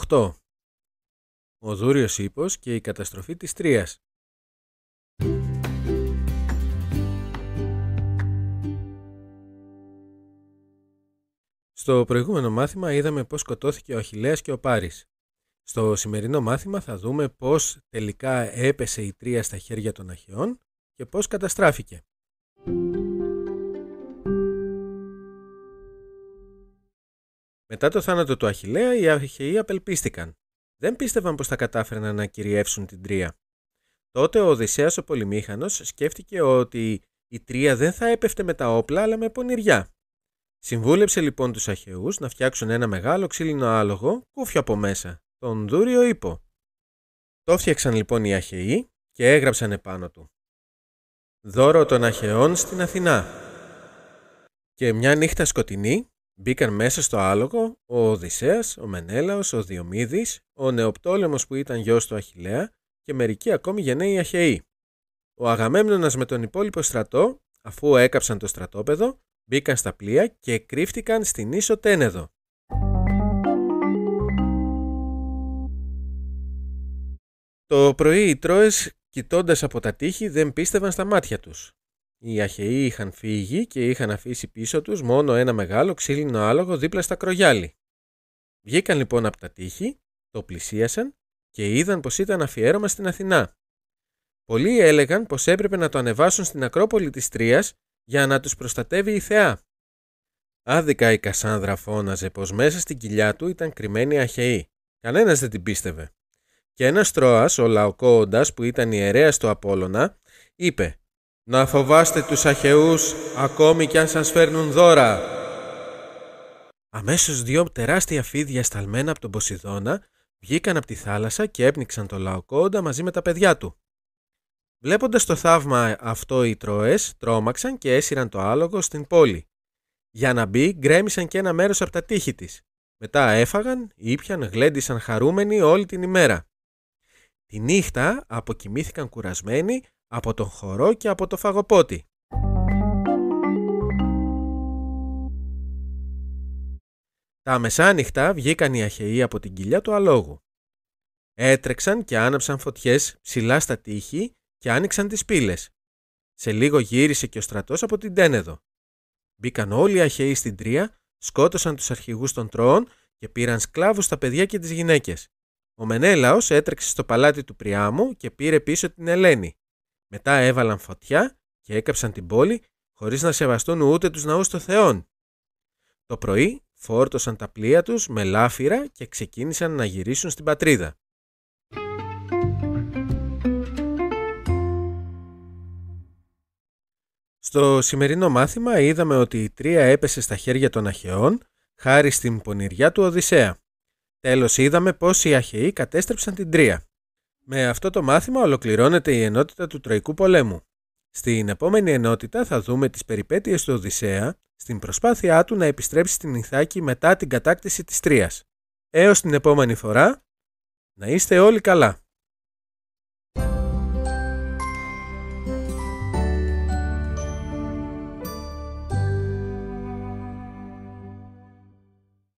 8. Ο Δούριος Ίππος και η καταστροφή της Τρίας. Στο προηγούμενο μάθημα είδαμε πώς σκοτώθηκε ο Αχιλλέας και ο Πάρης. Στο σημερινό μάθημα θα δούμε πώς τελικά έπεσε η Τρία στα χέρια των Αχαιών και πώς καταστράφηκε. Μετά το θάνατο του Αχιλλέα, οι Αχαιοί απελπίστηκαν. Δεν πίστευαν πως θα κατάφεραν να κυριεύσουν την Τρία. Τότε ο Οδυσσέας ο Πολυμήχανος σκέφτηκε ότι η Τρία δεν θα έπεφτε με τα όπλα αλλά με πονηριά. Συμβούλεψε λοιπόν τους Αχαιούς να φτιάξουν ένα μεγάλο ξύλινο άλογο κούφιο από μέσα, τον Δούριο Ίππο. Το φτιάξαν λοιπόν οι Αχαιοί και έγραψαν επάνω του «Δώρο των Αχαιών στην Αθηνά». Και μια νύχτα σκοτεινή μπήκαν μέσα στο άλογο ο Οδυσσέας, ο Μενέλαος, ο Διομήδης, ο Νεοπτόλεμος που ήταν γιος του Αχιλλέα και μερικοί ακόμη γενναίοι Αχαιοί. Ο Αγαμέμνονας με τον υπόλοιπο στρατό, αφού έκαψαν το στρατόπεδο, μπήκαν στα πλοία και κρύφτηκαν στην ίσο Τένεδο. Το πρωί οι Τρώες, κοιτώντας από τα τείχη, δεν πίστευαν στα μάτια τους. Οι Αχαιοί είχαν φύγει και είχαν αφήσει πίσω τους μόνο ένα μεγάλο ξύλινο άλογο δίπλα στα κρογιάλι. Βγήκαν λοιπόν από τα τείχη, το πλησίασαν και είδαν πως ήταν αφιέρωμα στην Αθηνά. Πολλοί έλεγαν πως έπρεπε να το ανεβάσουν στην Ακρόπολη της Τρίας για να τους προστατεύει η θεά. Άδικα η Κασάνδρα φώναζε πως μέσα στην κοιλιά του ήταν κρυμμένοι Αχαιοί. Κανένας δεν την πίστευε. Και ένας Τρώας, ο Λαοκόοντας που ήταν ιερέας του Απόλλωνα, είπε «Να φοβάστε τους Αχαιούς ακόμη κι αν σας φέρνουν δώρα». Αμέσως δύο τεράστια φίδια σταλμένα από τον Ποσειδώνα βγήκαν από τη θάλασσα και έπνιξαν τον Λαοκόοντα μαζί με τα παιδιά του. Βλέποντας το θαύμα αυτό οι Τρώες τρόμαξαν και έσυραν το άλογο στην πόλη. Για να μπει γκρέμισαν και ένα μέρος από τα τείχη της. Μετά έφαγαν, ήπιαν, γλέντισαν χαρούμενοι όλη την ημέρα. Τη νύχτα αποκοιμήθηκαν κουρασμένοι από τον χορό και από το φαγοπότη. Τα μεσάνυχτα βγήκαν οι Αχαιοί από την κοιλιά του αλόγου. Έτρεξαν και άναψαν φωτιές ψηλά στα τείχη και άνοιξαν τις πύλες. Σε λίγο γύρισε και ο στρατός από την Τένεδο. Μπήκαν όλοι οι Αχαιοί στην Τρία, σκότωσαν τους αρχηγούς των Τρώων και πήραν σκλάβους τα παιδιά και τις γυναίκες. Ο Μενέλαος έτρεξε στο παλάτι του Πριάμου και πήρε πίσω την Ελένη. Μετά έβαλαν φωτιά και έκαψαν την πόλη χωρίς να σεβαστούν ούτε τους ναούς των θεών. Το πρωί φόρτωσαν τα πλοία τους με λάφυρα και ξεκίνησαν να γυρίσουν στην πατρίδα. Στο σημερινό μάθημα είδαμε ότι η Τρία έπεσε στα χέρια των Αχαιών χάρη στην πονηριά του Οδυσσέα. Τέλος είδαμε πώς οι Αχαιοί κατέστρεψαν την Τρία. Με αυτό το μάθημα ολοκληρώνεται η ενότητα του Τροϊκού πολέμου. Στην επόμενη ενότητα θα δούμε τις περιπέτειες του Οδυσσέα στην προσπάθειά του να επιστρέψει στην Ιθάκη μετά την κατάκτηση της Τρίας. Έως την επόμενη φορά, να είστε όλοι καλά.